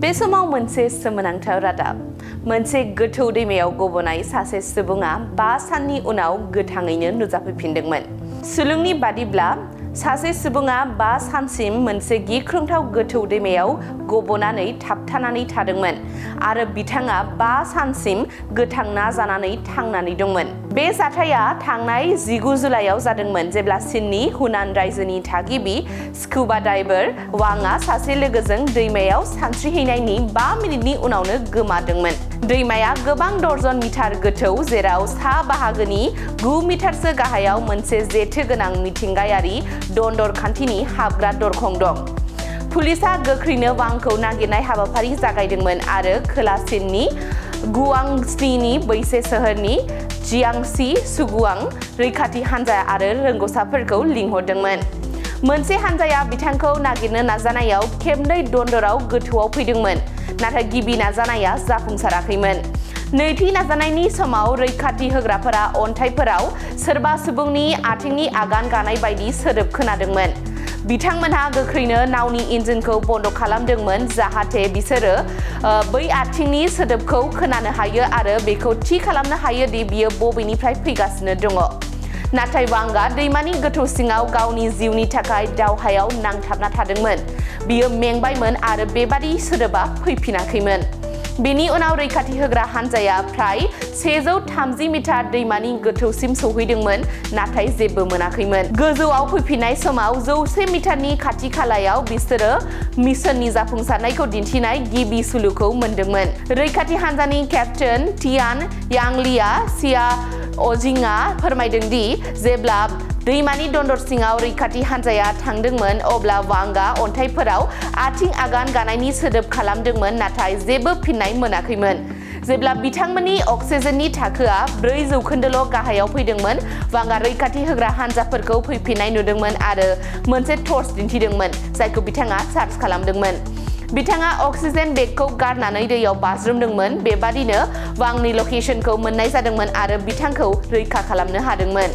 बे समाव मोनसे सोमोनांथाव रादाब मोनसे गोथौ दैमायाव गब'नाय सासे सुबुङा 5 साननि उनाव गोथाङैनो नुजाफैफिनदोंमोन। सुलुंनि बादिब्ला सासे सुबुङा 5 सानसिम मोनसे गिख्रंथाव गोथौ दैमायाव गब'नानै थाबथानानै थादोंमोन आरो बिथाङा 5 सानसिम गोथांना जानानै थांनानै दंमोन। बे जाथाया थांनाय 19 जुलाइआव जादोंमोन जेब्ला चीननि हुनान रायजोनि थागिबि स्कुबा डाइभार वांआ सासे लोगोजों दैमायाव सानस्रिहैनायनि 5 मिनिटनि उनावनो गोमादोंमोन। दैमाया गोबां दर्जन मिटार गोथौ जेराव सा बाहागोनि 9 मिटारसो गाहायाव मोनसे जेथो गोनां मिथिंगायारि दन्दर खान्थिनि हाबग्रा दरखं दं। पुलिसआ गोख्रैनो वांखौ नागिरनाय हाबाफारि जागायदोंमोन आरो खोला चीननि गुआंजीनि बैसे सोहोरनि जियांगसी सुगुआं रैखाथि हानजा आरो रोंग'साफोरखौ लिंहरदोंमोन। मोनसे हानजाया बिथांखौ नागिरनो नाजानायाव खेबनै दन्दराव गोथौआव फैदोंमोन, नाथाय गिबि नाजानाया जाफुंसाराखैमोन। नैथि नाजानायनि समाव रैखाथि होग्राफोरा अन्थाइफोराव सोरबा सुबुंनि आथिंनि आगान गानाय बायदि सोदोब खोनादोंमोन। बिथांमोनहा गोख्रैनो नावनि इन्जिनखौ बन्द खालामदोंमोन जाहाथे बिसोरो बै आथिंनि सोदोबखौ खोनानो हायो आरो बेखौ थि खालामनो हायो दि बियो बबेनिफ्राय फैगासिनो दङ। नाथाय वांआ दैमानि गोथौ सिङाव गावनि जिउनि थाखाय दावहायाव नांथाबना थादोंमोन। बियो मेंबायमोन आरो बेबादि सोदोबा फैफिनाखैमोन। बेनि उनाव रैखाथि होग्रा हानजाया फ्राय 130 मिटार दैमानि गोथौसिम सौहैदोंमोन नाथाय जेबो मोनाखैमोन। गोजौआव फैफिननाय समाव 100 मिटारनि खाथि खालायाव बिसोरो मिशननि जाफुंसारनायखौ दिन्थिनाय गिबि सुलुखौ मोनदोंमोन। रैखाथि हानजानि केप्टेन टियान यांलिया सिया अजिंआ फोरमायदों दि जेब्ला दैमानि दन्दर सिङाव रैखाथि हानजाया थांदोंमोन अब्ला वांआ अन्थाइफोराव आथिं आगान गानायनि सोदोब खालामदोंमोन नाथाय जेबो फिननाय मोनाखैमोन। जेब्ला बिथांमोननि अक्सिजेननि थाखोआ 4% गाहायाव फैदोंमोन, वांआ रैखाथि होग्रा हानजाफोरखौ फैफिननाय नुदोंमोन आरो मोनसे टर्च दिन्थिदोंमोन जायखौ बिथाङा चार्ज खालामदोंमन। बिथाङा अक्सिजेन बेगखौ गारनानै दैयाव बाज्रुमदोंमोन। बेबादिनो वांनि लकेशनखौ मोननाय जादोंमोन आरो बिथांखौ रैखा खालामनो हादोंमोन।